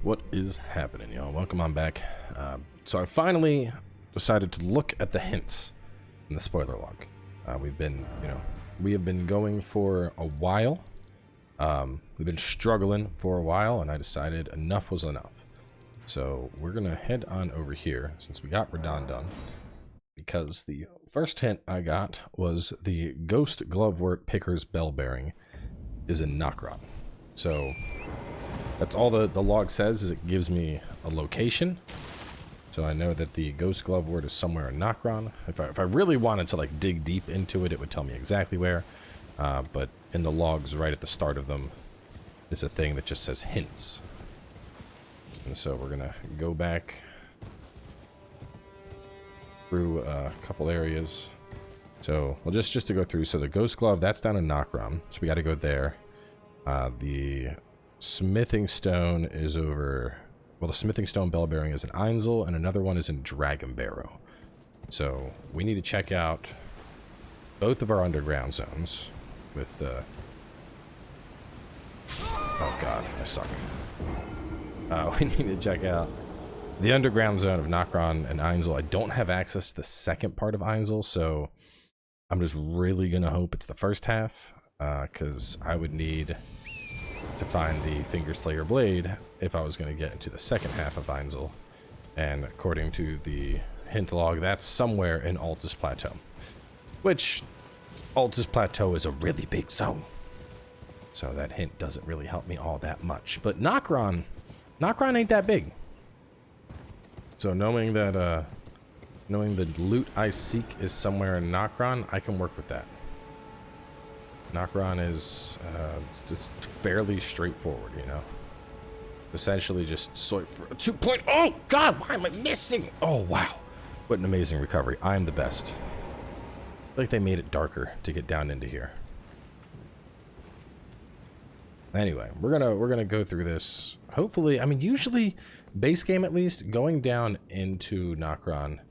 What is happening, y'all? Welcome on back. So I finally decided to look at the hints in the spoiler log. We have been going for a while. We've been struggling for a while, and I decided enough was enough. So we're gonna head on over here since we got Radon done, because the first hint I got was the Ghost Glovewort Picker's Bell Bearing is in Nokron. So that's all the log says, is it gives me a location. So I know that the Ghost Glovewort is somewhere in Nokron. If I really wanted to like dig deep into it, it would tell me exactly where. But in the logs right at the start of them is a thing that just says hints. And so we're gonna go back through a couple areas. So well, just to go through. So the Ghost Glove, that's down in Nokron, so we got to go there. The Smithing Stone is over. Well, the Smithing Stone Bell Bearing is in Einzel, and another one is in Dragon Barrow. So we need to check out both of our underground zones with oh god, I suck. We need to check out the underground zone of Nokron and Einzel. I don't have access to the second part of Einzel, so I'm just really gonna hope it's the first half, because I would need to find the Finger Slayer Blade if I was going to get into the second half of Einzel. And according to the hint log, that's somewhere in Altus Plateau. Which, Altus Plateau is a really big zone. So that hint doesn't really help me all that much. But Nokron ain't that big. So knowing that, knowing the loot I seek is somewhere in Nokron, I can work with that. Nokron is it's fairly straightforward, you know. Essentially just sort for a 2 Oh god, why am I missing? Oh wow. What an amazing recovery. I'm the best. I feel like they made it darker to get down into here. Anyway, we're gonna go through this. Hopefully, I mean usually base game at least, going down into Nokron,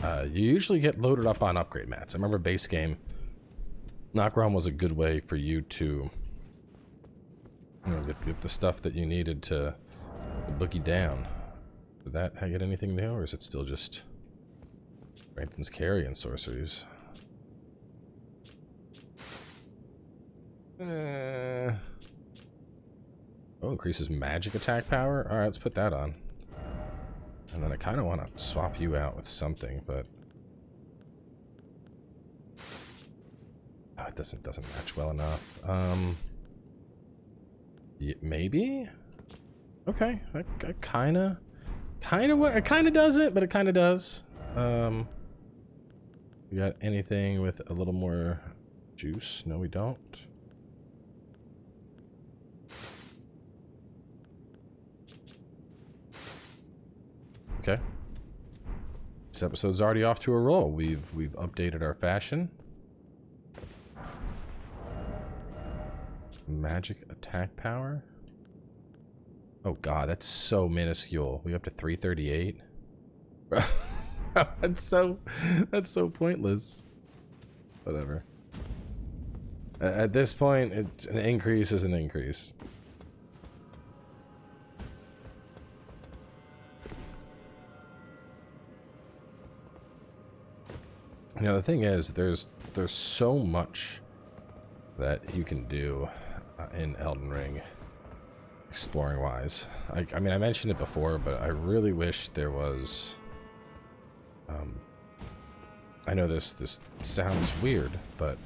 you usually get loaded up on upgrade mats. I remember base game Nokron was a good way for you to, you know, get the stuff that you needed to look you down. Did that get anything new, or is it still just strengthens carry and sorceries? Oh, increases magic attack power? Alright, let's put that on. And then I kind of want to swap you out with something, but it doesn't match well enough. Yeah, maybe. Okay, it kind of does it, but it kind of does. You got anything with a little more juice? No, we don't. Okay. This episode's already off to a roll. We've updated our fashion. Magic attack power. Oh god, that's so minuscule. We up to 338. that's so pointless. Whatever. At this point, an increase is an increase. You know, the thing is, there's so much that you can do in Elden Ring, exploring wise. I mean, I mentioned it before, but I really wish there was. I know this sounds weird, but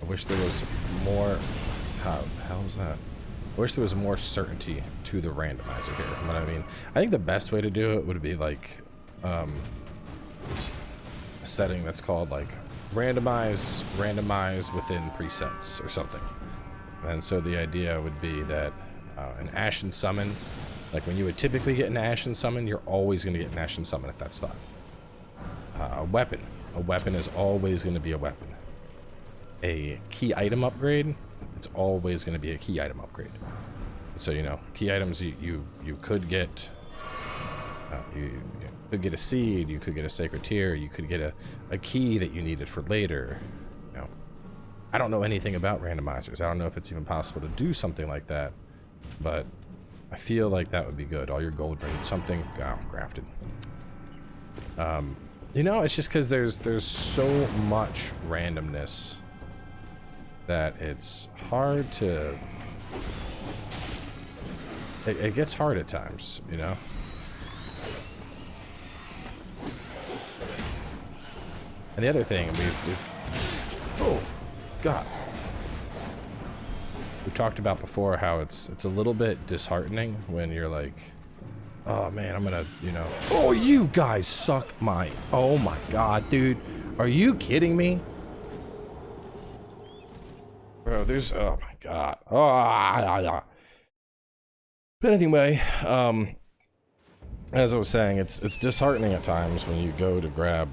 I wish there was more. God, what the hell is that? I wish there was more certainty to the randomizer here. You know what I mean? I think the best way to do it would be like a setting that's called like randomize within presets or something. And so the idea would be that an Ashen Summon, like when you would typically get an Ashen Summon, you're always going to get an Ashen Summon at that spot. A weapon is always going to be a weapon. A key item upgrade, it's always going to be a key item upgrade. So, you know, key items you could get, you could get a seed, you could get a sacred tear, you could get a key that you needed for later. You know, I don't know anything about randomizers. I don't know if it's even possible to do something like that, but I feel like that would be good. All your gold ring, something crafted. You know, it's just because there's so much randomness that it's hard to. It gets hard at times, you know. And the other thing, we've oh god. We've talked about before how it's a little bit disheartening when you're like, oh man, I'm gonna, you know, oh you guys suck my, oh my god, dude, are you kidding me? Bro, there's, oh my god, oh. But anyway, as I was saying, it's disheartening at times when you go to grab,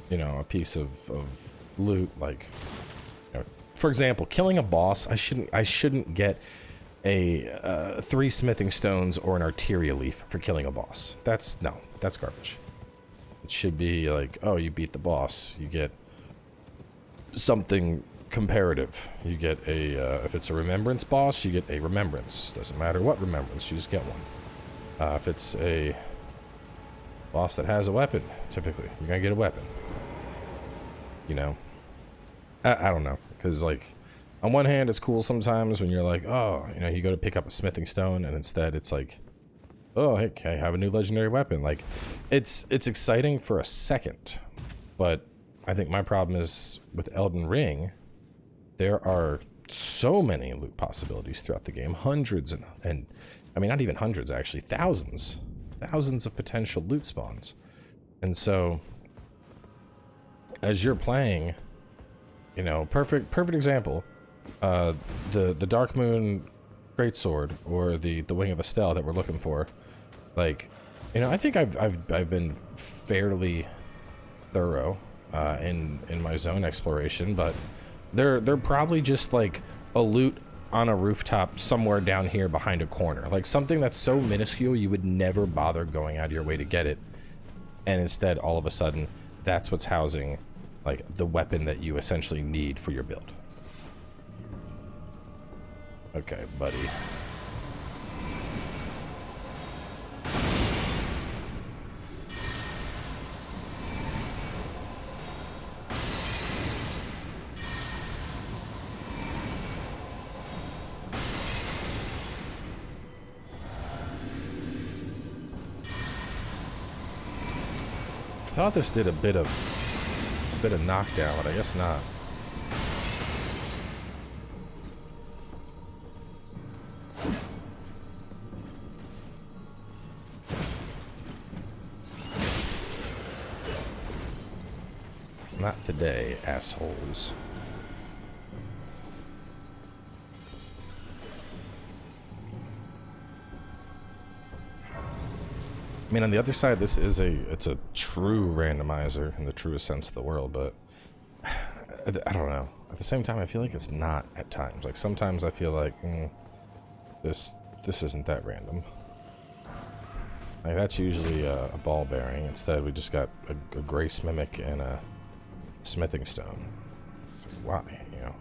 you know, a piece of loot, like, you know, for example, killing a boss. I shouldn't get a 3 smithing stones or an arteria leaf for killing a boss. That's garbage. It should be like, oh, you beat the boss, you get something comparative. You get a if it's a remembrance boss, you get a remembrance. Doesn't matter what remembrance, you just get one. If it's a boss that has a weapon, typically you're gonna get a weapon. You know, I don't know, because like on one hand it's cool sometimes when you're like, oh, you know, you go to pick up a smithing stone and instead it's like, oh, hey, I have a new legendary weapon. Like it's exciting for a second, but I think my problem is with Elden Ring, there are so many loot possibilities throughout the game, hundreds and I mean not even hundreds actually, thousands of potential loot spawns. And so as you're playing, you know, perfect example, the Dark Moon Greatsword or the Wing of Estelle that we're looking for, like, you know, I think I've been fairly thorough in my zone exploration, but they're probably just like a loot on a rooftop somewhere down here behind a corner, like something that's so minuscule you would never bother going out of your way to get it, and instead all of a sudden that's what's housing like the weapon that you essentially need for your build. Okay, buddy. I thought this did a bit of knockdown, but I guess not. Not today, assholes. I mean, on the other side, this is it's a true randomizer in the truest sense of the world, but I don't know. At the same time, I feel like it's not at times. Like sometimes I feel like this isn't that random. Like that's usually a ball bearing. Instead, we just got a Grace Mimic and a smithing stone. Why, you know?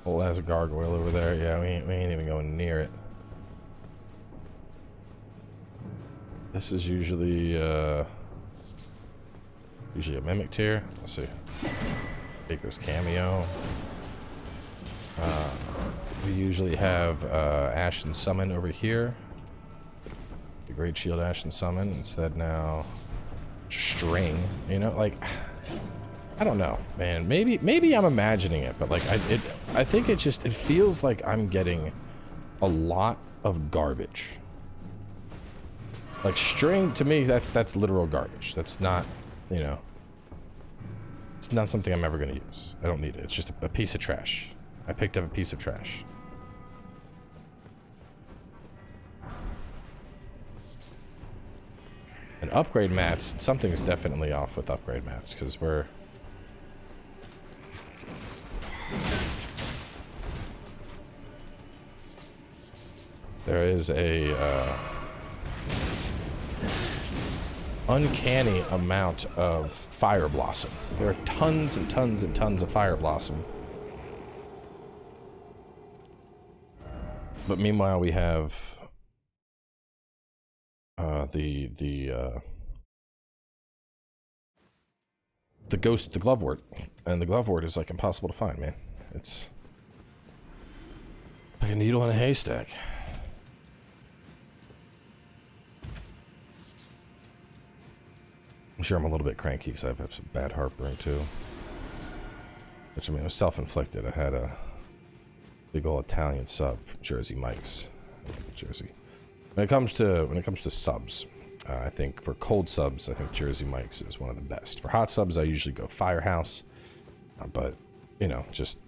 Whole ass gargoyle over there. Yeah, we ain't even going near it. This is usually a mimic tier. Let's see. Baker's cameo. We usually have Ashen Summon over here. The Great Shield Ashen Summon. Instead now string. You know, like I don't know, man. Maybe I'm imagining it, but like I think it feels like I'm getting a lot of garbage. Like string to me, that's literal garbage. That's not, you know, it's not something I'm ever gonna use. I don't need it. It's just a piece of trash. I picked up a piece of trash. And upgrade mats, something's definitely off with upgrade mats because there is a uncanny amount of fire blossom. There are tons and tons and tons of fire blossom. But meanwhile, we have the glovewort, and the glovewort is like impossible to find, man. It's like a needle in a haystack. I'm sure I'm a little bit cranky because I've had some bad heartburn too. Which, I mean, it was self-inflicted. I had a big old Italian sub, Jersey Mike's, Jersey. When it comes to subs, I think for cold subs, I think Jersey Mike's is one of the best. For hot subs, I usually go Firehouse, but you know, just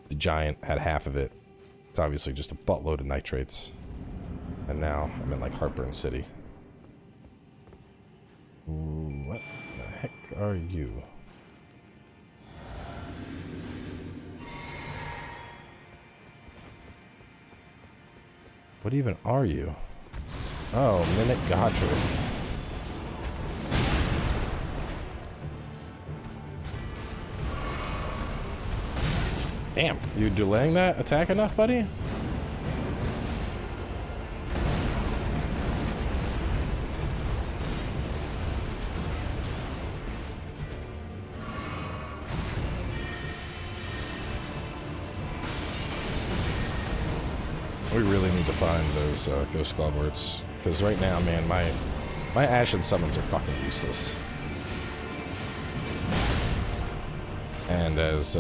the Giant had half of it. It's obviously just a buttload of nitrates, and now I'm in like Heartburn City. Ooh, what the heck are you? What even are you? Oh, Mimic Godric. Damn, you delaying that attack enough, buddy? We really need to find those ghost gloveworts, because right now, man, my Ashen summons are fucking useless. And as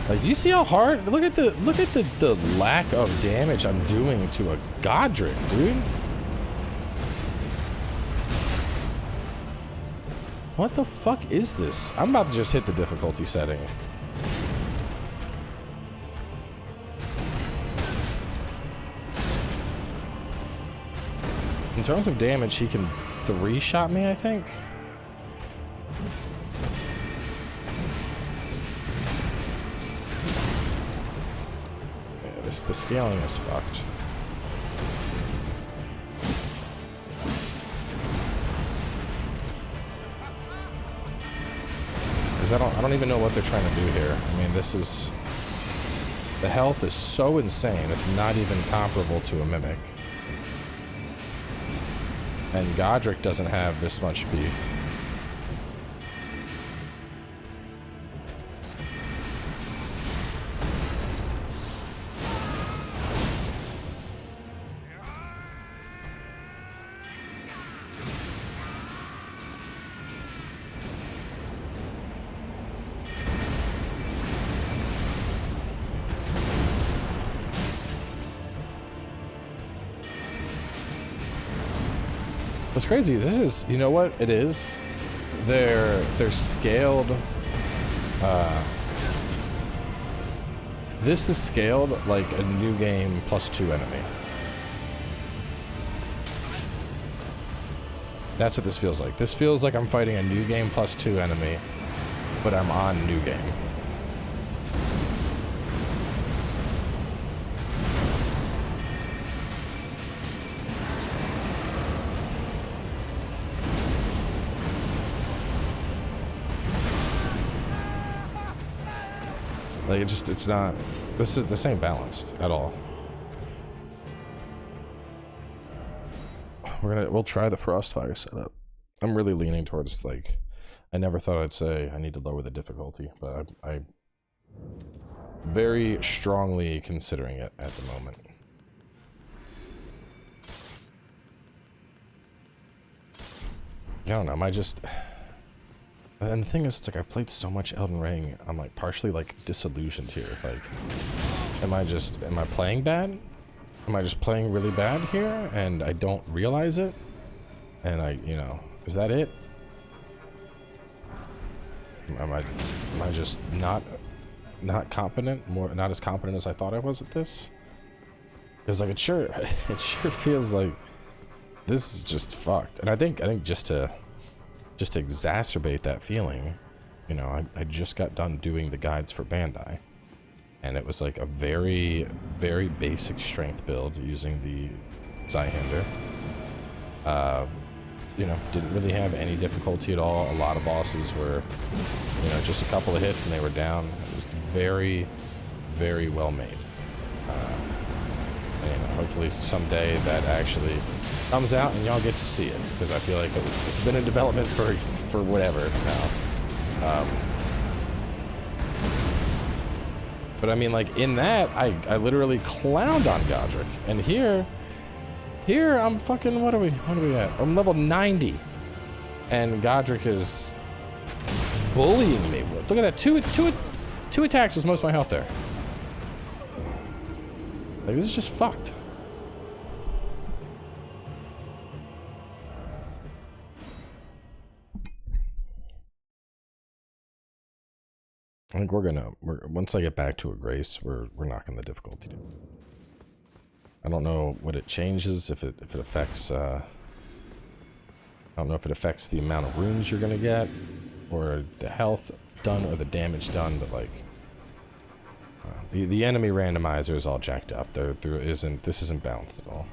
like, do you see how hard? Look at the lack of damage I'm doing to a Godric, dude. What the fuck is this? I'm about to just hit the difficulty setting. In terms of damage, he can 3-shot me, I think. Yeah, the scaling is fucked. Because I don't even know what they're trying to do here. I mean, this is, the health is so insane. It's not even comparable to a Mimic. And Godric doesn't have this much beef. What's crazy is this is, you know what it is? They're scaled, this is scaled like a new game +2 enemy. That's what this feels like. This feels like I'm fighting a new game +2 enemy, but I'm on new game. Like, it's not, this ain't balanced at all. We'll try the Frostfire setup. I'm really leaning towards, like, I never thought I'd say I need to lower the difficulty, but I'm very strongly considering it at the moment. I don't know, am I just... And the thing is, it's like I've played so much Elden Ring, I'm like partially like disillusioned here. Like, am I playing bad? Am I just playing really bad here and I don't realize it? And you know, is that it? Am I just not competent? Not as competent as I thought I was at this? Because like it sure feels like this is just fucked. And I think just to exacerbate that feeling, you know, I just got done doing the guides for Bandai, and it was like a very, very basic strength build using the Zweihander, You know, didn't really have any difficulty at all. A lot of bosses were, you know, just a couple of hits and they were down. It was very, very well made. And, you know, hopefully someday that actually comes out and y'all get to see it, because I feel like it's been in development for whatever now. But I mean, like, in that, I literally clowned on Godric, and here I'm fucking, what are we at? I'm level 90, and Godric is bullying me. Look at that, two attacks is most of my health there. Like, this is just fucked. I think once I get back to a grace, we're knocking the difficulty down. I don't know what it changes, if it affects, I don't know if it affects the amount of runes you're gonna get, or the health done, or the damage done, but like, the enemy randomizer is all jacked up. This isn't balanced at all.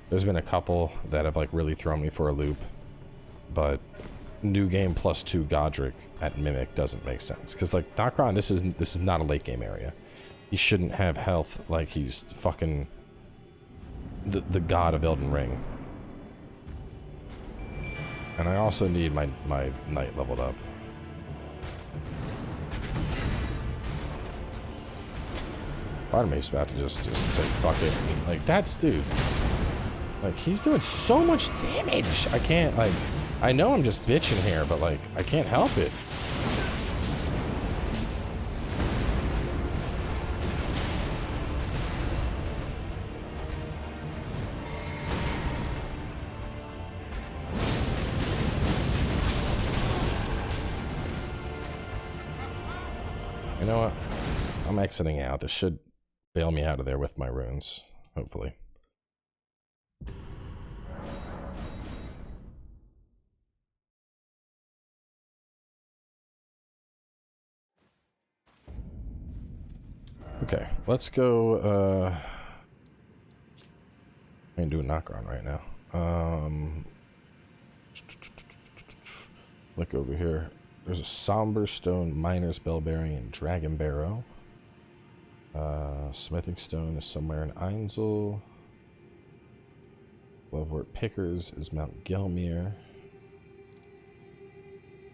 There's been a couple that have like really thrown me for a loop, but new game +2 Godric at Mimic doesn't make sense, because like Nokron, this is not a late game area. He shouldn't have health like he's fucking the god of Elden Ring. And I also need my knight leveled up. Part of me is about to just say fuck it. Like, that's, dude, like, he's doing so much damage. I can't, like, I know I'm just bitching here, but like, I can't help it. You know what? I'm exiting out. This should bail me out of there with my runes, hopefully. Okay, let's go, I can do a Nokron right now. Look over here. There's a Somber Stone, Miner's Bellbearing, and Dragon Barrow. Smithing Stone is somewhere in Einzel. Lovewort Pickers is Mount Gelmir.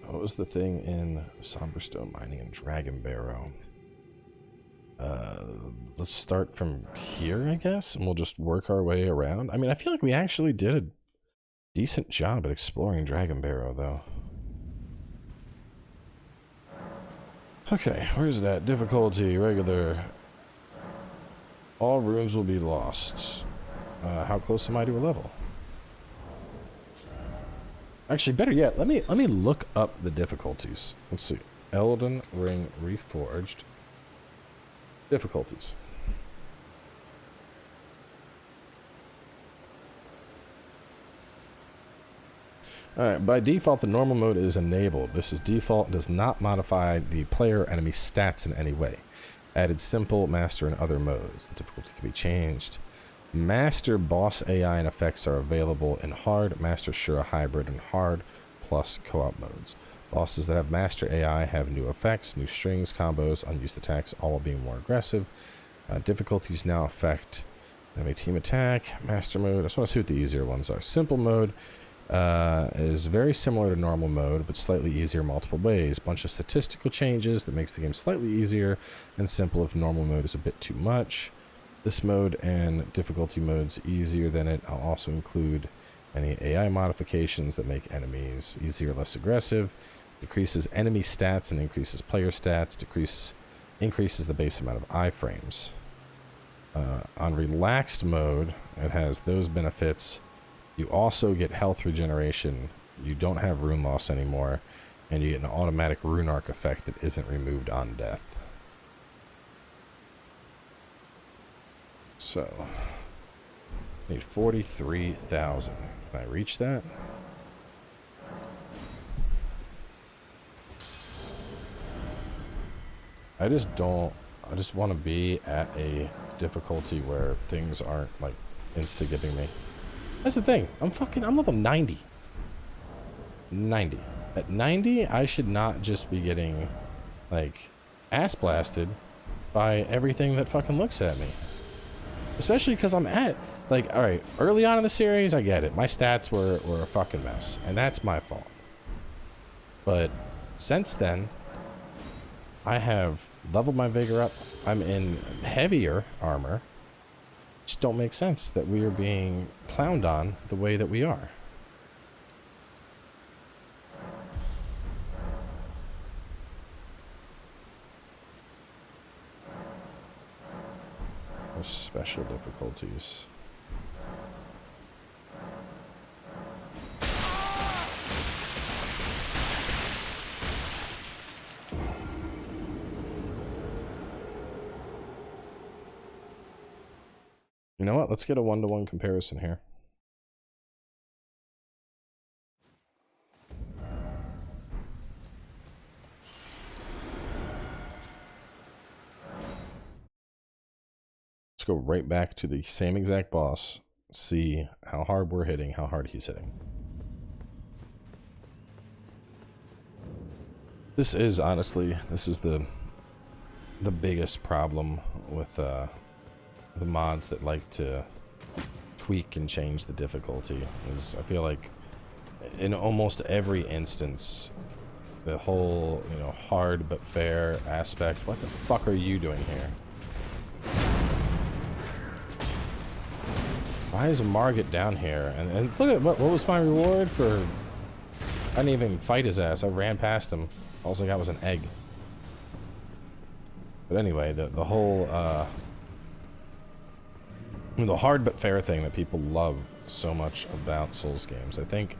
What was the thing in Somber Stone Mining and Dragon Barrow? Let's start from here, I guess, and we'll just work our way around. I mean, I feel like we actually did a decent job at exploring Dragon Barrow, though. Okay, where's that? Difficulty, regular. All runes will be lost. How close am I to a level? Actually, better yet, let me look up the difficulties. Let's see. Elden Ring Reforged. Difficulties. Alright, by default the normal mode is enabled. This is default and does not modify the player or enemy stats in any way. Added simple, master, and other modes. The difficulty can be changed. Master, boss AI, and effects are available in hard, master, Shura, hybrid, and hard, plus co-op modes. Bosses that have master AI have new effects, new strings, combos, unused attacks, all while being more aggressive. Difficulties now affect enemy team attack, master mode. I just want to see what the easier ones are. Simple mode is very similar to normal mode, but slightly easier multiple ways. Bunch of statistical changes that makes the game slightly easier and simple if normal mode is a bit too much. This mode and difficulty modes easier than it. I'll also include any AI modifications that make enemies easier, less aggressive. Decreases enemy stats and increases player stats. Increases the base amount of iframes. On relaxed mode, it has those benefits. You also get health regeneration. You don't have rune loss anymore, and you get an automatic rune arc effect that isn't removed on death. So, I need 43,000. Can I reach that? I just want to be at a difficulty where things aren't like insta-giving me. That's the thing. I'm level 90. 90. At 90, I should not just be getting, like, ass blasted by everything that fucking looks at me. Especially because I'm at, like, alright, early on in the series, I get it. My stats were a fucking mess. And that's my fault. But since then, I have leveled my vigor up. I'm in heavier armor. It just don't make sense that we are being clowned on the way that we are. There's special difficulties. You know what? Let's get a one-to-one comparison here. Let's go right back to the same exact boss. See how hard we're hitting, how hard he's hitting. This is honestly, this is the biggest problem with the mods that like to tweak and change the difficulty. Is I feel like in almost every instance, the whole, you know, hard but fair aspect. What the fuck are you doing here? Why is Margit down here? And look at what was my reward for? I didn't even fight his ass. I ran past him. All I got was an egg. But anyway, the whole the hard but fair thing that people love so much about Souls games, I think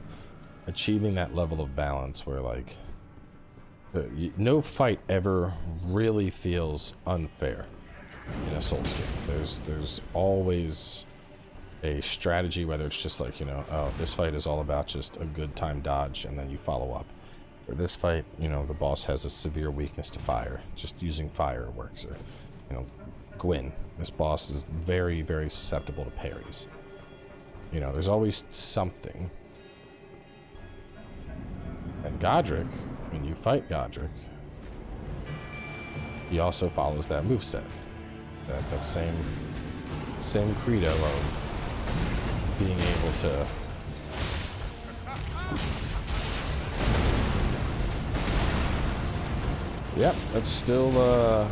achieving that level of balance where, like, no fight ever really feels unfair in a Souls game. There's always a strategy, whether it's just like, you know, oh, this fight is all about just a good time dodge and then you follow up. Or this fight, you know, the boss has a severe weakness to fire. Just using fire works. Or, you know, Gwyn, this boss is very, very susceptible to parries. You know, there's always something. And Godric, when you fight Godric, he also follows that moveset. That same credo of being able to yep, that's still well,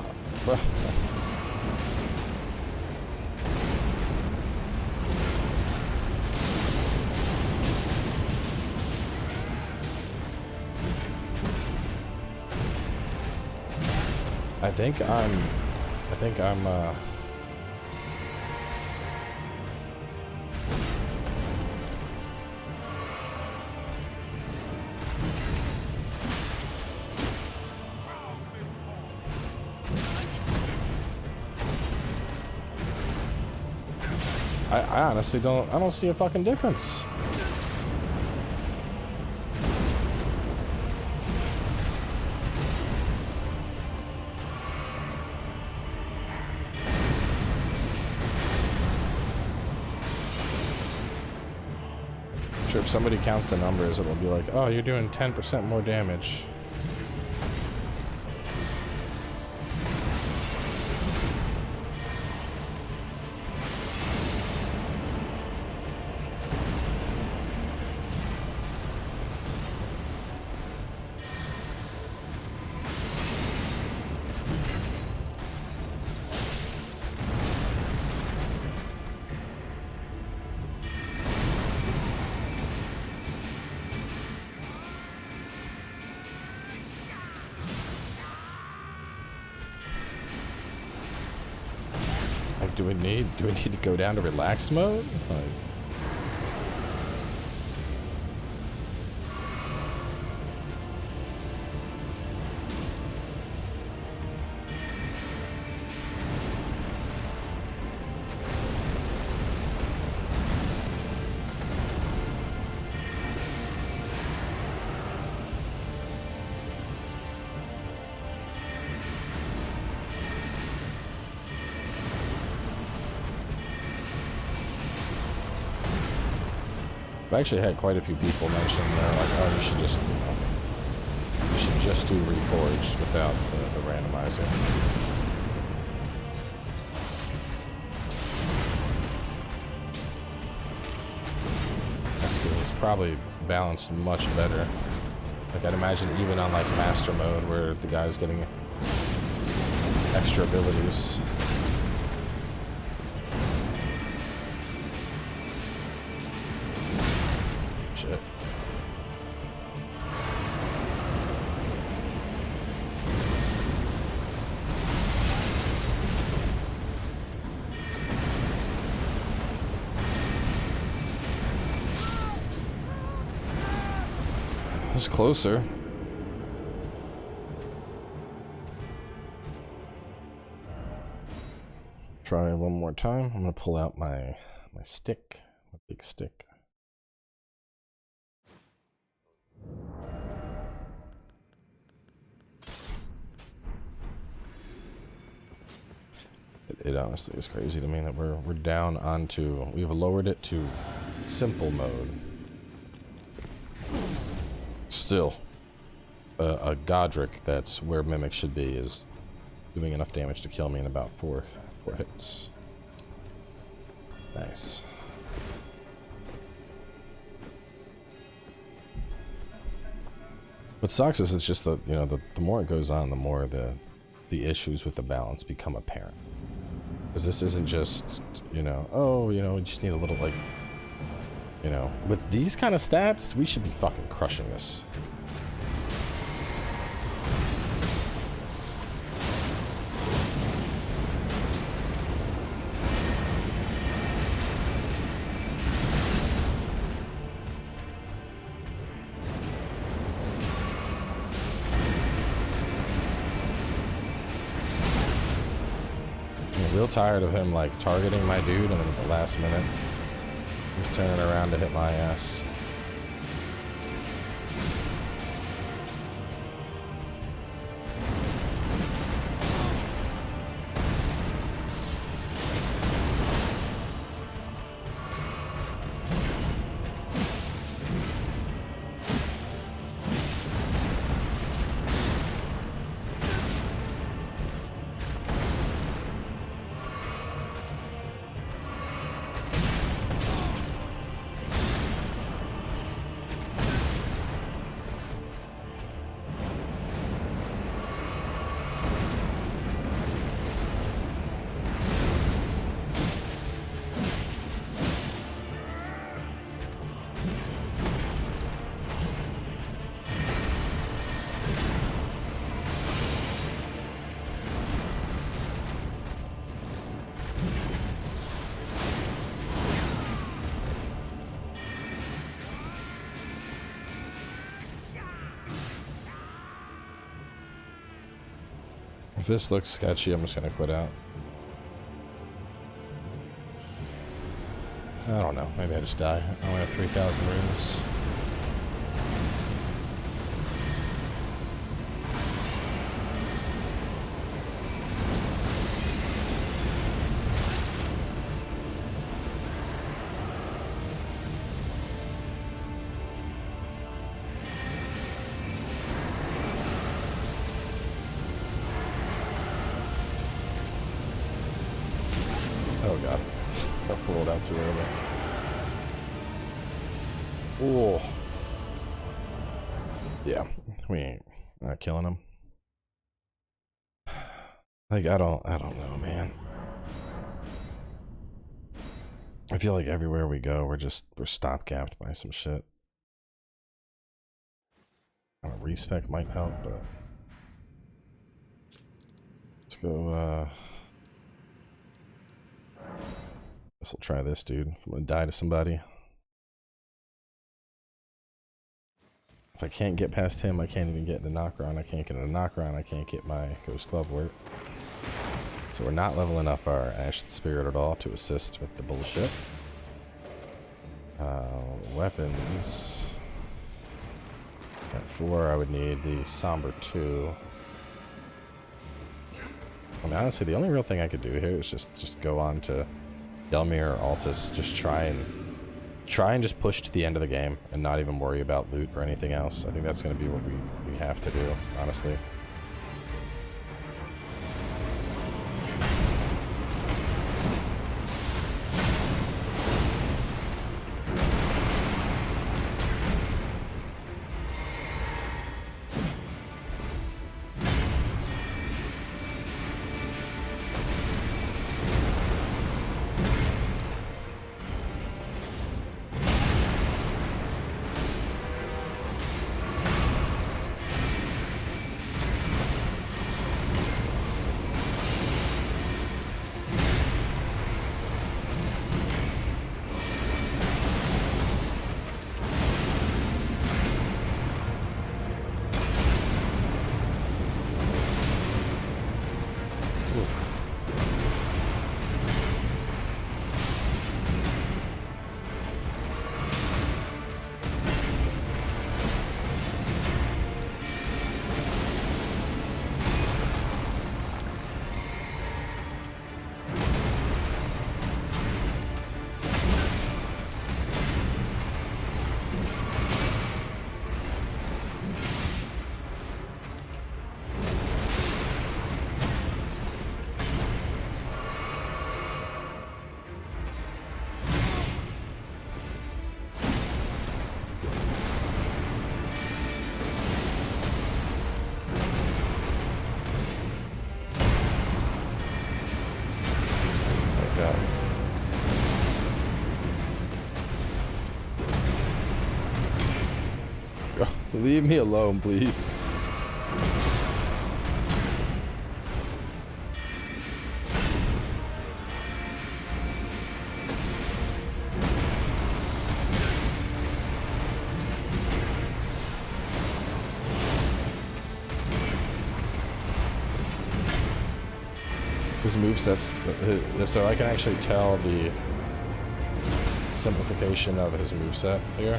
I think I'm I honestly don't see a fucking difference. I'm sure if somebody counts the numbers, it'll be like, oh, you're doing 10% more damage. Do we need to go down to relax mode? Like, I actually had quite a few people mention they're like, oh, you should just, you know, you should just do Reforged without the randomizer. That's good. It's probably balanced much better. Like, I'd imagine even on like master mode where the guy's getting extra abilities. Shit. It's closer. Try one more time. I'm gonna pull out my stick, my big stick. It honestly is crazy to me that we're down onto, we've lowered it to simple mode. Still, a Godric that's where Mimic should be is doing enough damage to kill me in about four hits. Nice. What sucks is it's just that, you know, the more it goes on, the more the issues with the balance become apparent. Because this isn't just, you know, oh, you know, we just need a little, like, you know, with these kind of stats, we should be fucking crushing this. Real tired of him like targeting my dude and then at the last minute he's turning around to hit my ass. If this looks sketchy, I'm just gonna quit out. I don't know. Maybe I just die. I only have 3,000 runes. Oh god. I pulled out too early. Oh. Yeah, we ain't not killing him. Like I don't know, man. I feel like everywhere we go, we're stopgapped by some shit. A respec might help, but let's go. Guess I'll try this, dude. If I'm gonna die to somebody. If I can't get past him, I can't even get into Nokron. I can't get into Nokron. I can't get my Ghost Glove work. So we're not leveling up our Ashen Spirit at all to assist with the bullshit. Weapons. At 4, I would need the Somber 2. I mean, honestly, the only real thing I could do here is just go on to Delmir or Altus, just try and try and just push to the end of the game and not even worry about loot or anything else. I think that's going to be what we have to do, honestly. Leave me alone, please. His movesets, so I can actually tell the simplification of his moveset here.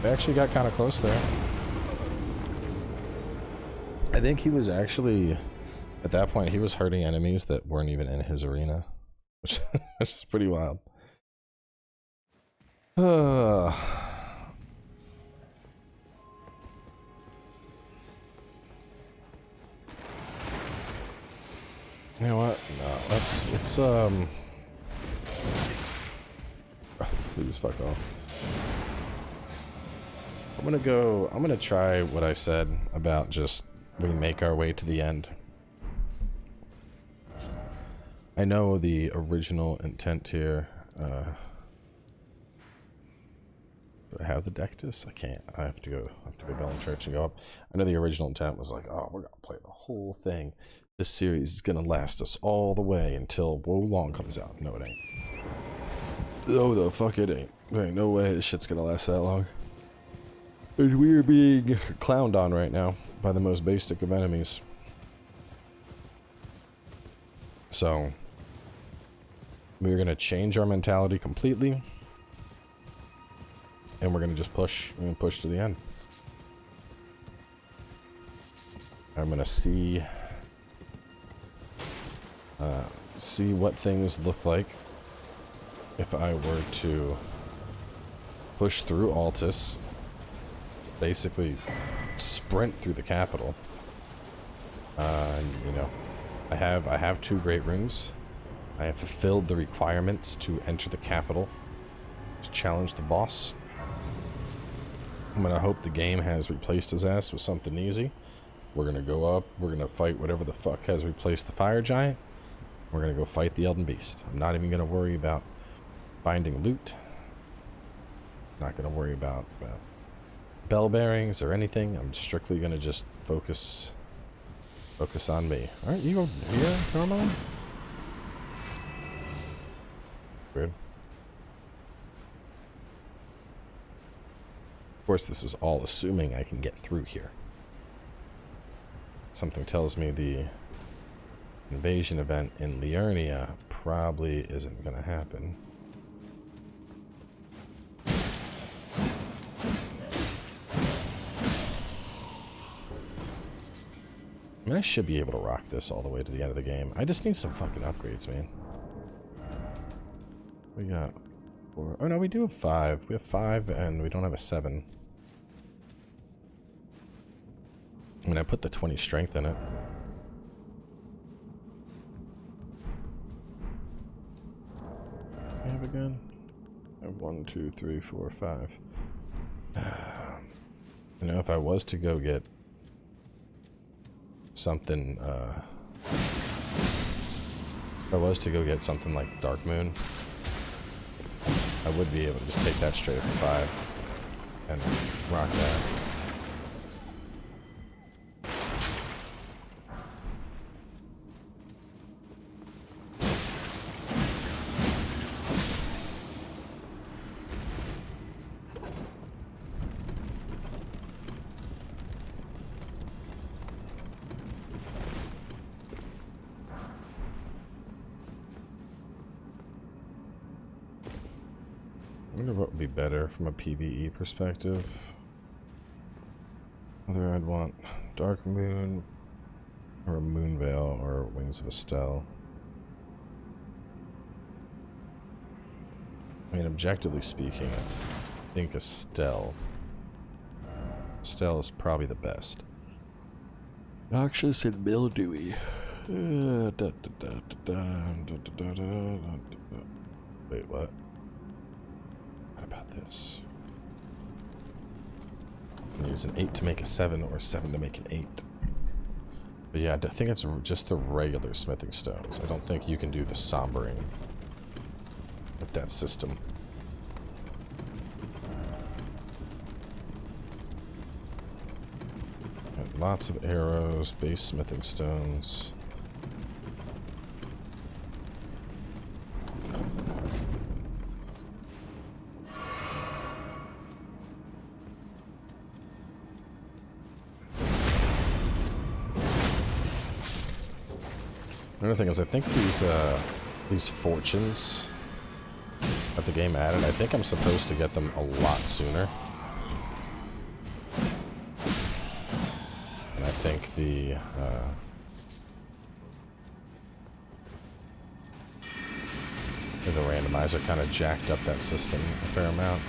Actually got kind of close there. I think he was actually, at that point, he was hurting enemies that weren't even in his arena, which is pretty wild. You know what? No, let's please fuck off. I'm gonna try what I said about just we make our way to the end. I know the original intent here. Do I have the Dectus? I can't. I have to go Bell and Church and go up. I know the original intent was like, oh, we're gonna play the whole thing. This series is gonna last us all the way until Wo Long comes out. No, it ain't. Oh, the fuck it ain't. There ain't no way this shit's gonna last that long. We are being clowned on right now by the most basic of enemies. So, we're going to change our mentality completely. And we're going to just push. We're going to push to the end. I'm going to see what things look like if I were to push through Altus. Basically sprint through the capital. You know, I have 2 great runes. I have fulfilled the requirements to enter the capital to challenge the boss. I'm gonna hope the game has replaced his ass with something easy. We're gonna go up, we're gonna fight whatever the fuck has replaced the fire giant. We're gonna go fight the Elden Beast. I'm not even gonna worry about finding loot. Not gonna worry about bell bearings or anything. I'm strictly gonna just focus on me. Aren't you here normally? Weird. Of course, this is all assuming I can get through here. Something tells me the invasion event in Liurnia probably isn't gonna happen. I mean, I should be able to rock this all the way to the end of the game. I just need some fucking upgrades, man. We got 4. Oh no, we do have 5. We have 5 and we don't have a 7. I mean, I put the 20 strength in it. I have again? I have 1, 2, 3, 4, 5. You know, if I was to go get something, if I was to go get something like Dark Moon, I would be able to just take that straight up to 5 and rock that. I wonder what would be better from a PvE perspective. Whether I'd want Dark Moon or a Moon Veil or Wings of Estelle. I mean, objectively speaking, I think Estelle is probably the best. Noxious and mildewy. Wait, what? What about this? I can use an 8 to make a 7 or a 7 to make an 8. But yeah, I think it's just the regular smithing stones. I don't think you can do the sombering with that system. Got lots of arrows, base smithing stones. Another thing is, I think these fortunes that the game added, I think I'm supposed to get them a lot sooner. And I think the randomizer kind of jacked up that system a fair amount.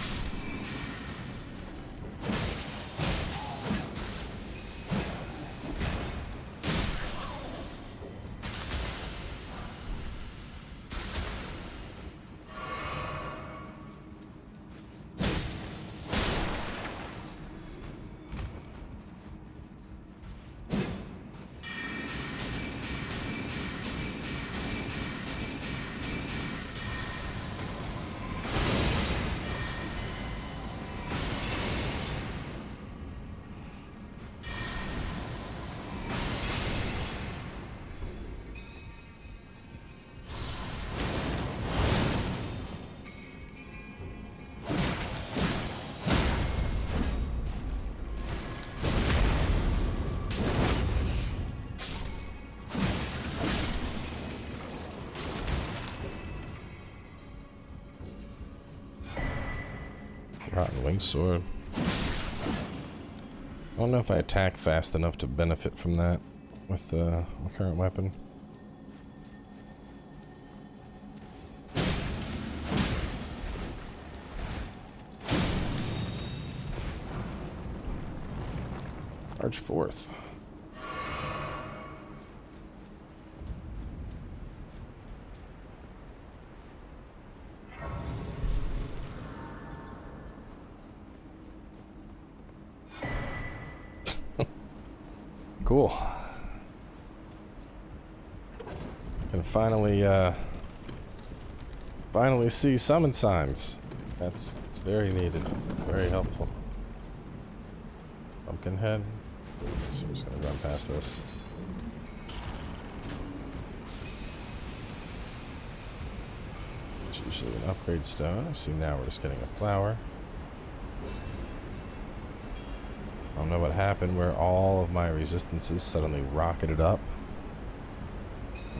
Rotten wing sword. I don't know if I attack fast enough to benefit from that with my current weapon. March 4th. Cool. Can finally see summon signs. It's very needed, very helpful. Pumpkinhead. So we're just gonna run past this. It's usually an upgrade stone. I see now we're just getting a flower. I don't know what happened where all of my resistances suddenly rocketed up.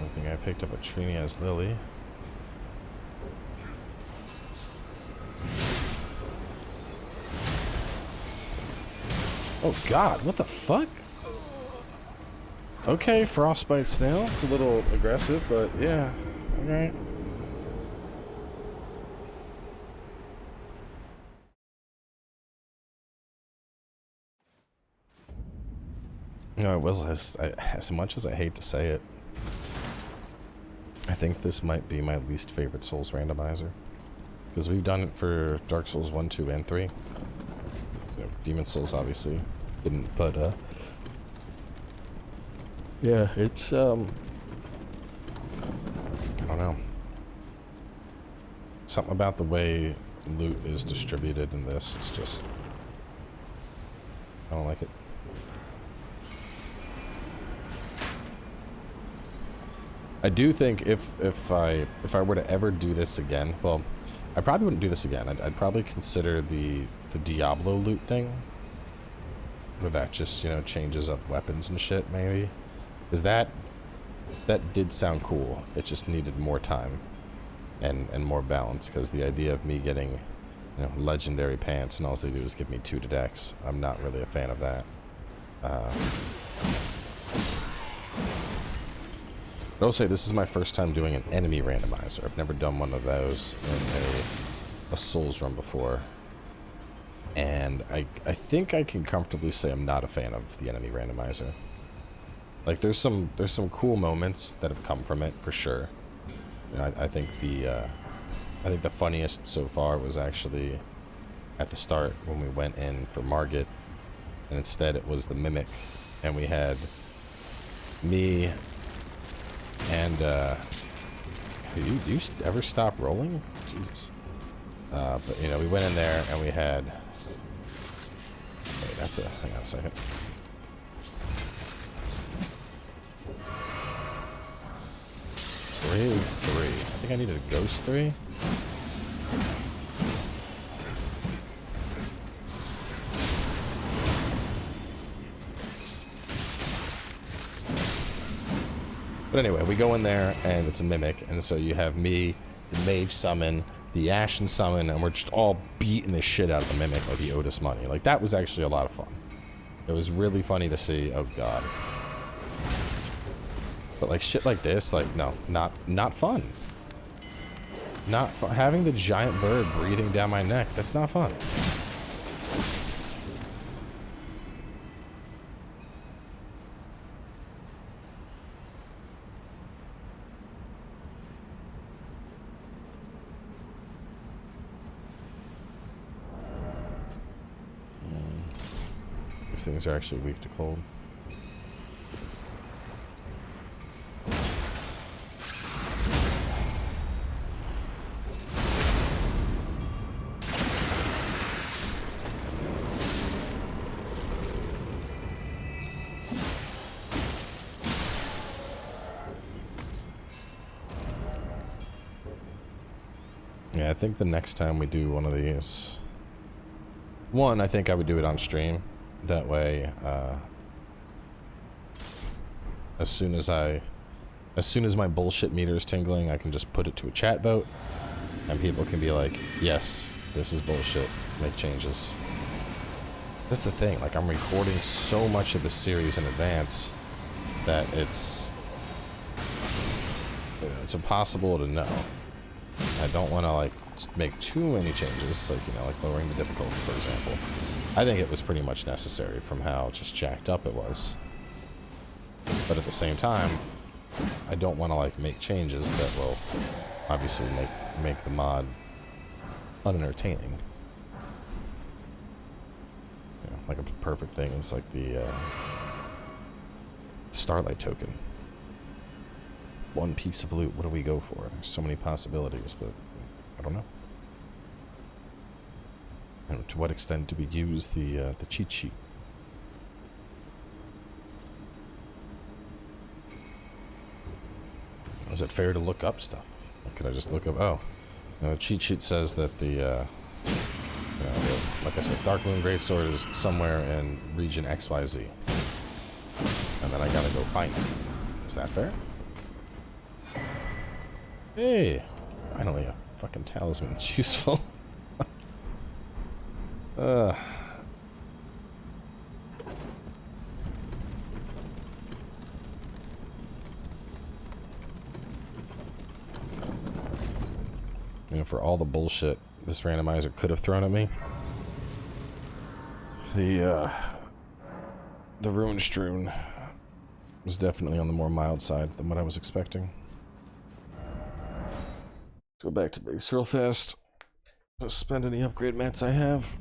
I think I picked up a Trinia's Lily. Oh god, what the fuck? Okay, frostbite snail. It's a little aggressive, but yeah. Alright. No, it was as much as I hate to say it, I think this might be my least favorite Souls randomizer. Because we've done it for Dark Souls 1, 2, and 3. You know, Demon Souls obviously didn't, but yeah, it's I don't know. Something about the way loot is distributed in this, it's just, I don't like it. I do think if I were to ever do this again, well, I probably wouldn't do this again. I'd probably consider the Diablo loot thing, where that just, you know, changes up weapons and shit, maybe. Because that did sound cool. It just needed more time and more balance. Because the idea of me getting, you know, legendary pants and all they do is give me 2 to dex, I'm not really a fan of that. But I'll say this is my first time doing an enemy randomizer. I've never done one of those in a Souls run before. And I think I can comfortably say I'm not a fan of the enemy randomizer. Like there's some cool moments that have come from it for sure. You know, I think the funniest so far was actually at the start when we went in for Margit, and instead it was the Mimic, and we had me and do you ever stop rolling? Jesus. But you know, we went in there and we had. Wait, hang on a second. Three. I think I needed a ghost 3. But anyway, we go in there and it's a Mimic, and so you have me, the Mage summon, the Ashen summon, and we're just all beating the shit out of the Mimic like the Otis money. Like, that was actually a lot of fun. It was really funny to see. Oh god. But like shit like this, like, no, not fun. Not fun. Having the giant bird breathing down my neck, that's not fun. These things are actually weak to cold. Yeah, I think the next time we do one of these, I think I would do it on stream. That way, as soon as my bullshit meter is tingling, I can just put it to a chat vote, and people can be like, yes, this is bullshit, make changes. That's the thing, like, I'm recording so much of the series in advance that it's impossible to know. I don't want to, like, make too many changes, like, you know, like lowering the difficulty, for example. I think it was pretty much necessary from how just jacked up it was. But at the same time, I don't want to, like, make changes that will obviously make the mod unentertaining. You know, like a perfect thing is like the Starlight token. One piece of loot, what do we go for? There's so many possibilities, but I don't know. And to what extent do we use the cheat sheet? Is it fair to look up stuff? Like, could I just look up? Oh, the cheat sheet says that like I said, Dark Moon Greatsword is somewhere in region XYZ, and then I gotta go find it. Is that fair? Hey, finally a fucking talisman that's useful. for all the bullshit this randomizer could have thrown at me. The Ruin Strewn was definitely on the more mild side than what I was expecting. Let's go back to base real fast. Just spend any upgrade mats I have.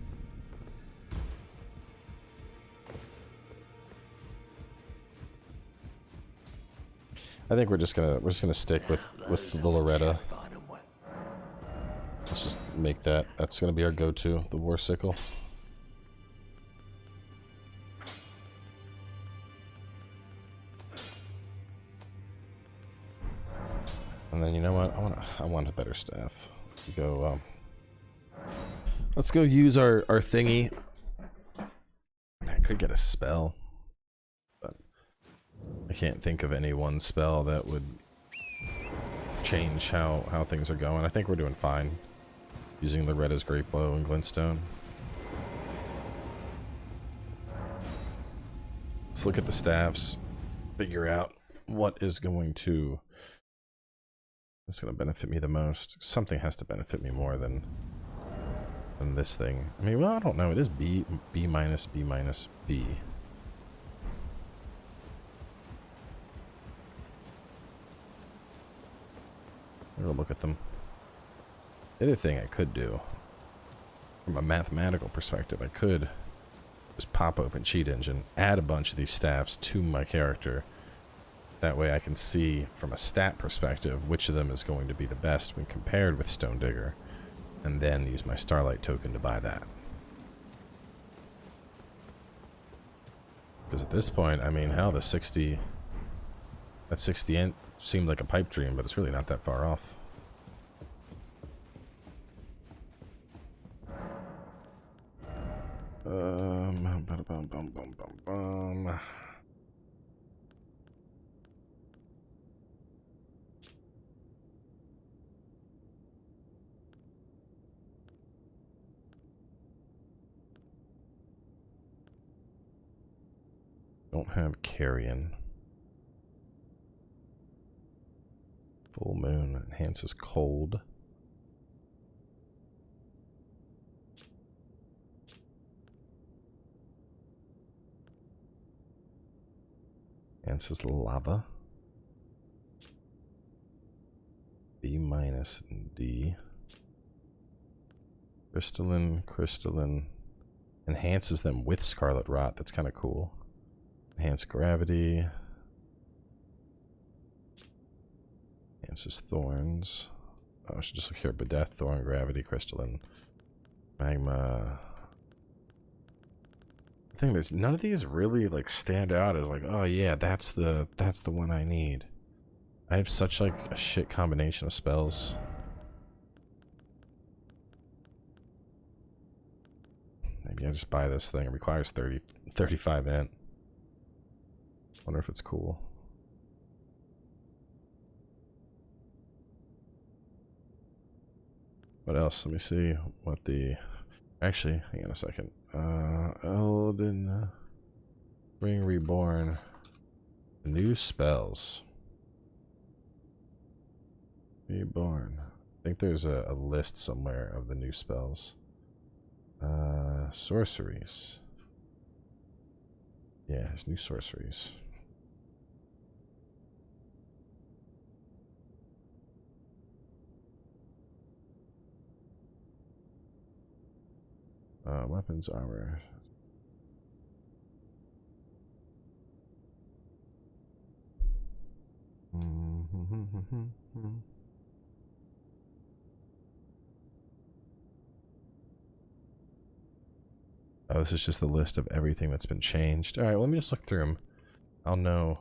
I think we're just gonna stick with the Loretta. Let's just make that. That's gonna be our go-to, the War Sickle. And then you know what? I want a better staff. Go. Let's go use our thingy. I could get a spell, but I can't think of any one spell that would change how things are going. I think we're doing fine using Loretta's Great Blow and Glintstone. Let's look at the staffs, figure out what is going to benefit me the most. Something has to benefit me more than this thing. I mean, well, I don't know. It is B minus, B minus, B. We'll look at them. The other thing I could do, from a mathematical perspective, I could just pop open Cheat Engine, add a bunch of these staffs to my character. That way I can see, from a stat perspective, which of them is going to be the best when compared with Stone Digger, and then use my Starlight token to buy that. Because at this point, I mean, hell, that 60 int seemed like a pipe dream, but it's really not that far off. Don't have Carrion. Full Moon enhances cold. Enhances lava. B minus and D. Crystalline. Enhances them with Scarlet Rot. That's kind of cool. Enhance gravity. Enhances thorns. Oh, I should just look here. Bedeth, thorn, gravity, crystalline, magma. I think there's none of these really like stand out as like, oh yeah, that's the one I need. I have such like a shit combination of spells. Maybe I just buy this thing. It requires 35 int. Wonder if it's cool. What else? Let me see what the... Actually, hang on a second. Elden Ring Reborn. New spells. Reborn. I think there's a list somewhere of the new spells. Sorceries. Yeah, there's new sorceries. Weapons, armor. Oh, this is just the list of everything that's been changed. Alright, well, let me just look through them. I'll know.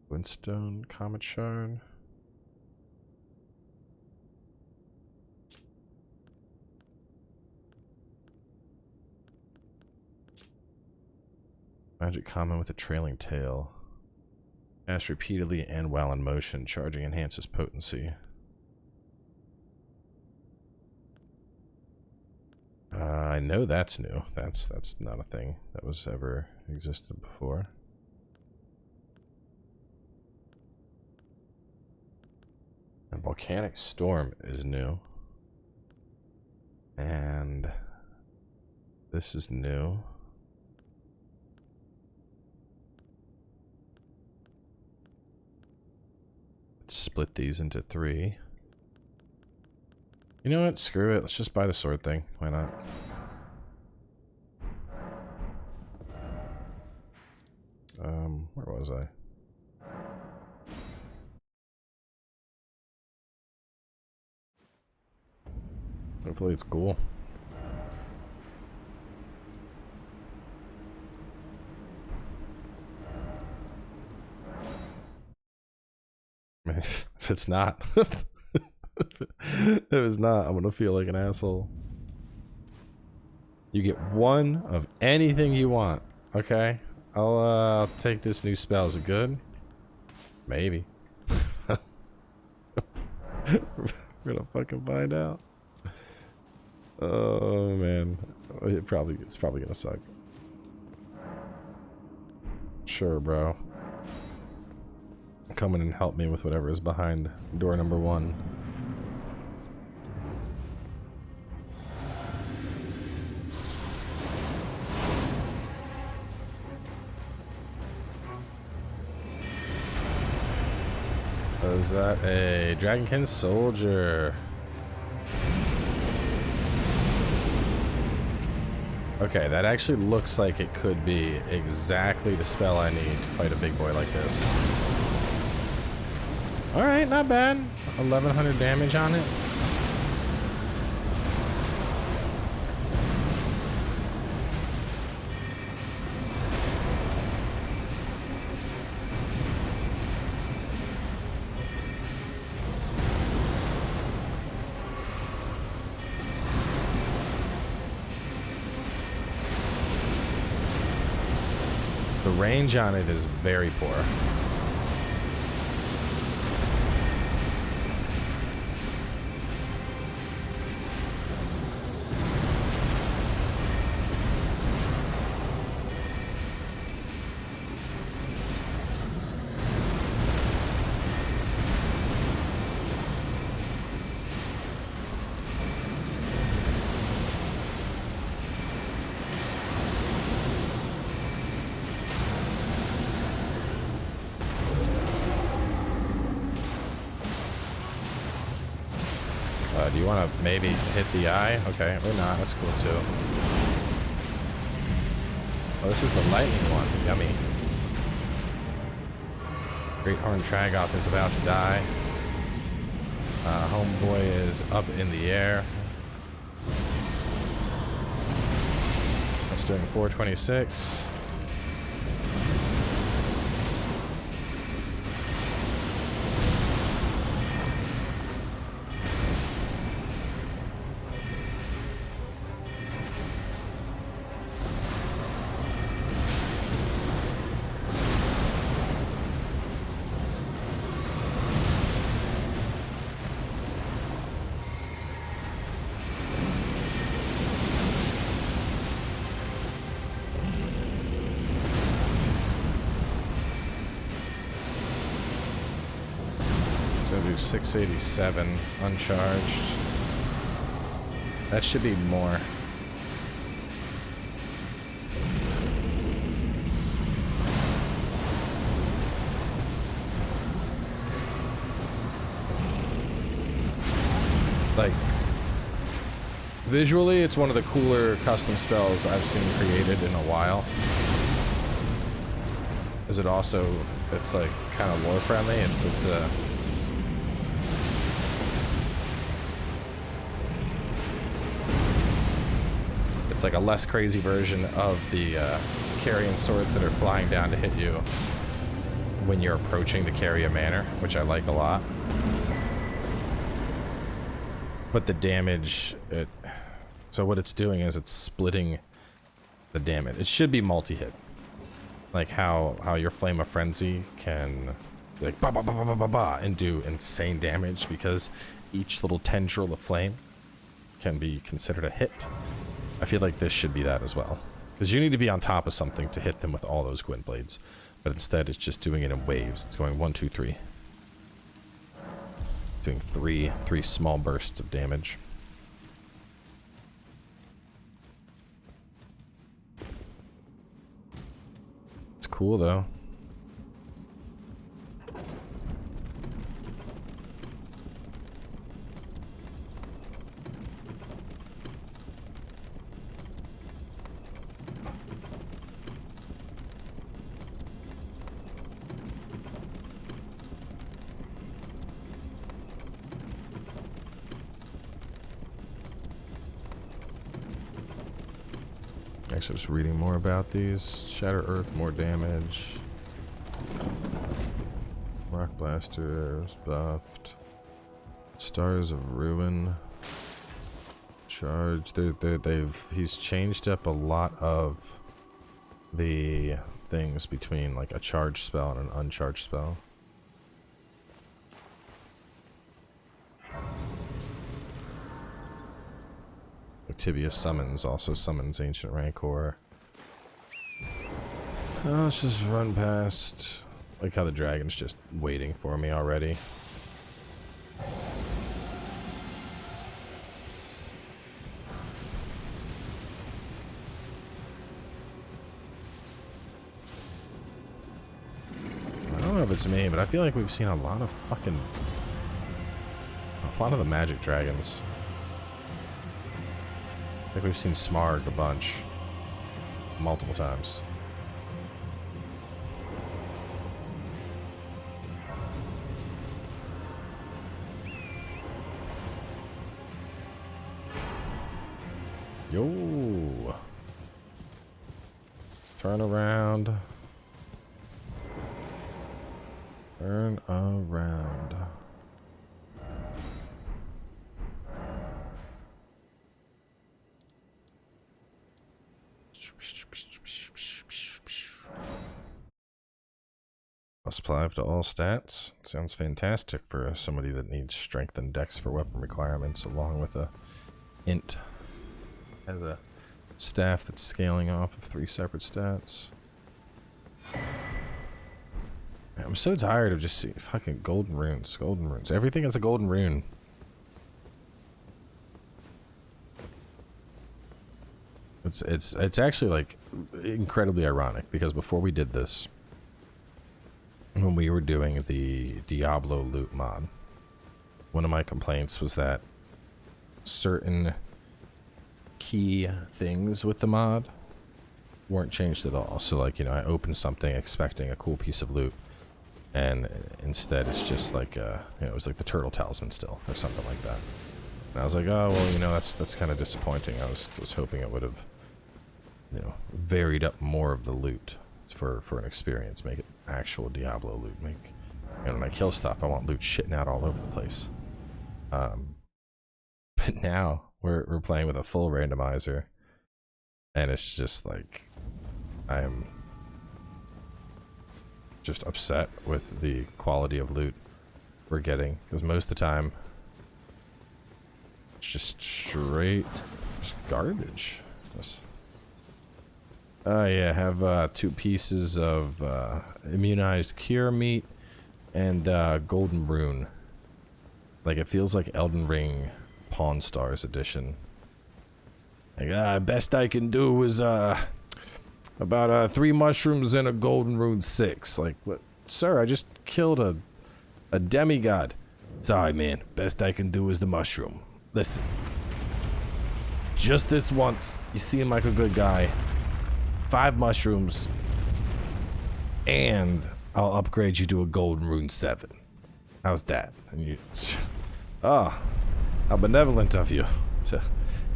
Windstone, Comet Shard. Magic common with a trailing tail. Cast repeatedly and while in motion. Charging enhances potency. I know that's new. That's not a thing that was ever existed before. And Volcanic Storm is new. This is new. Let's split these into 3. You know what? Screw it. Let's just buy the sword thing. Why not? Where was I? Hopefully it's cool. If it's not, if it's not, I'm gonna feel like an asshole. You get 1 of anything you want. Okay, I'll take this new spell. Is it good? Maybe. We're gonna fucking find out. Oh man, it's probably gonna suck. Sure, bro. Come in and help me with whatever is behind door number 1. Is that a Dragonkin soldier? Okay, that actually looks like it could be exactly the spell I need to fight a big boy like this. Alright, not bad. 1100 damage on it. The range on it is very poor. Do you want to maybe hit the eye? Okay, or not. That's cool too. Oh, this is the lightning one. Yummy. Great Horn Tragoth is about to die. Homeboy is up in the air. That's doing 426. Do 687 uncharged. That should be more. Like, visually, it's one of the cooler custom spells I've seen created in a while. Is it also, it's like kind of lore friendly. It's a It's like a less crazy version of the carrion swords that are flying down to hit you when you're approaching the Carrier Manor, which I like a lot. But the damage, so what it's doing is it's splitting the damage. It should be multi-hit. Like how your Flame of Frenzy can like ba ba ba ba ba ba ba and do insane damage because each little tendril of flame can be considered a hit. I feel like this should be that as well. Because you need to be on top of something to hit them with all those Gwent blades. But instead it's just doing it in waves. It's going 1, 2, 3. Doing three small bursts of damage. cool though. Actually, just reading more about these. Shatter Earth, more damage. Rock Blasters buffed. Stars of Ruin. Charge. He's changed up a lot of the things between like a charged spell and an uncharged spell. Tibia summons also summons Ancient Rancor. Let's just run past. Like how the dragon's just waiting for me already. I don't know if it's me, but I feel like we've seen a lot of the magic dragons. Like we've seen Smarg a bunch. Multiple times. Yo! Turn around. Turn around. Apply to all stats. Sounds fantastic for somebody that needs strength and dex for weapon requirements, along with a int. Has a staff that's scaling off of 3 separate stats. I'm so tired of just seeing fucking golden runes. Golden runes. Everything is a golden rune. It's actually like incredibly ironic because before we did this, when we were doing the Diablo loot mod, one of my complaints was that certain key things with the mod weren't changed at all. So like, you know, I opened something expecting a cool piece of loot, and instead it's just like, you know, it was like the turtle talisman still, or something like that. And I was like, oh, well, you know, that's kind of disappointing. I was hoping it would have, you know, varied up more of the loot for an experience, make it actual Diablo loot. Make, you know, when I kill stuff, I want loot shitting out all over the place. But now we're playing with a full randomizer, and it's just like I am just upset with the quality of loot we're getting, because most of the time it's just straight garbage. Yeah, have 2 pieces of immunized cure meat and golden rune. Like, it feels like Elden Ring Pawn Stars edition. Like, best I can do is about 3 mushrooms and a golden rune 6. Like, what? Sir, I just killed a demigod. Sorry, man. Best I can do is the mushroom. Listen. Just this once. You seem like a good guy. 5 mushrooms, and I'll upgrade you to a golden rune 7. How's that? And you, how benevolent of you to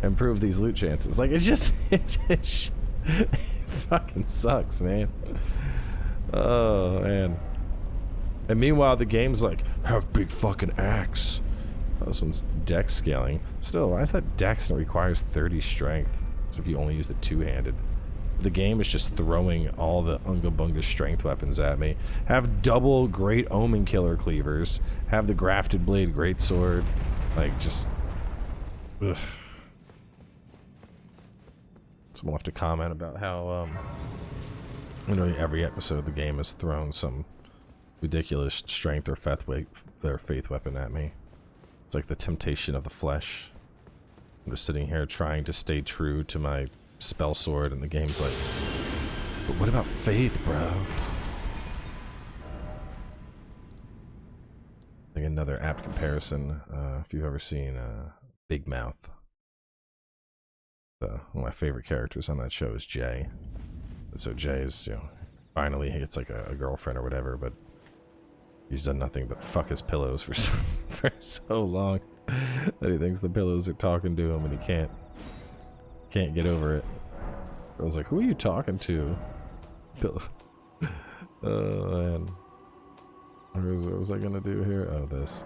improve these loot chances. Like, it fucking sucks, man. Oh man. And meanwhile, the game's like, have big fucking axe. Oh, this one's dex scaling. Still, why is that dex and it requires 30 strength? So if you only use the 2-handed. The game is just throwing all the Unga Bunga strength weapons at me. Have double Great Omen Killer Cleavers. Have the Grafted Blade Greatsword. Like, just... ugh. Someone will have to comment about how, you know, every episode the game has thrown some ridiculous strength or faith weapon at me. It's like the temptation of the flesh. I'm just sitting here trying to stay true to my spell sword, and the game's like, But what about faith, bro? Like another apt comparison. If you've ever seen Big Mouth, one of my favorite characters on that show is Jay. So Jay is, you know, finally he gets like a girlfriend or whatever, but he's done nothing but fuck his pillows for so long that he thinks the pillows are talking to him, and he can't get over it. I was like, who are you talking to? Pillow. Oh man. What was I gonna do here? Oh, this.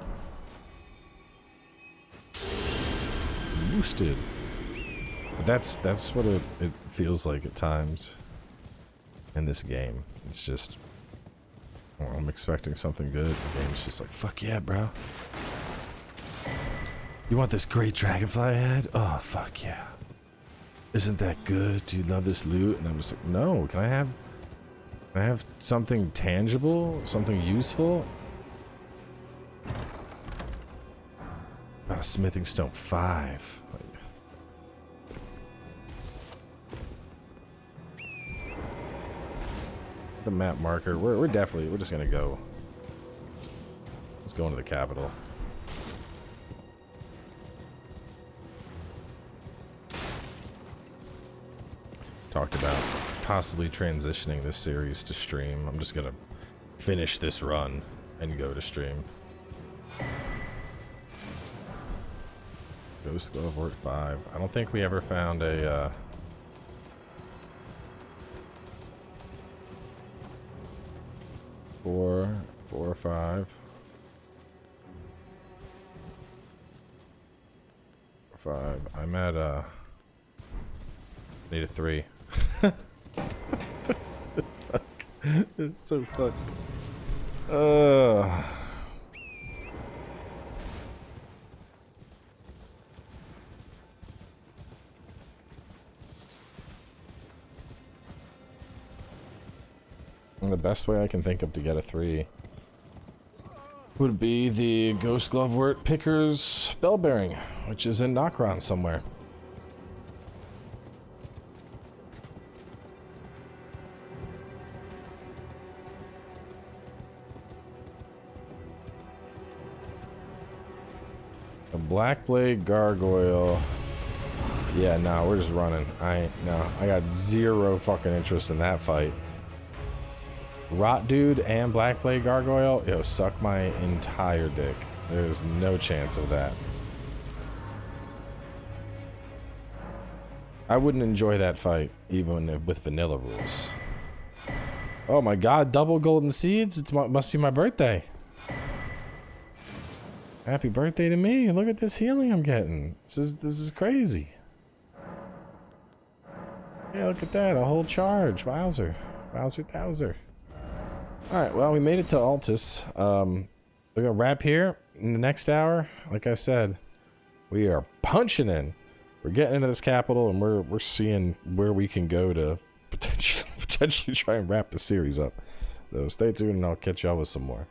Boosted. But that's what it feels like at times in this game. It's just, well, I'm expecting something good. The game's just like, fuck yeah, bro. You want this great dragonfly head? Oh, fuck yeah. Isn't that good? Do you love this loot? And I'm just like, no, can I have something tangible? Something useful? Smithing stone 5. The map marker. We're just gonna go. Let's go into the capital. Talked about possibly transitioning this series to stream. I'm just gonna finish this run and go to stream. Ghost Glove Wort 5. I don't think we ever found a 4 or 5. 5. I'm at need a 3. Fuck. It's so fucked. The best way I can think of to get a 3 would be the Ghost Glove Wort Picker's Bell Bearing, which is in Nokron somewhere. A Black Blade Gargoyle. Yeah, no, we're just running. I got zero fucking interest in that fight. Rot Dude and Black Blade Gargoyle, yo, suck my entire dick. There's no chance of that. I wouldn't enjoy that fight even with vanilla rules. Oh my god, double golden seeds? It must be my birthday. Happy birthday to me. Look at this healing I'm getting. This is crazy. Yeah, look at that. A whole charge. Wowzer. Wowzer Thowzer. Alright, well, we made it to Altus. We're gonna wrap here in the next hour. Like I said, we are punching in. We're getting into this capital, and we're seeing where we can go to potentially try and wrap the series up. So stay tuned, and I'll catch y'all with some more.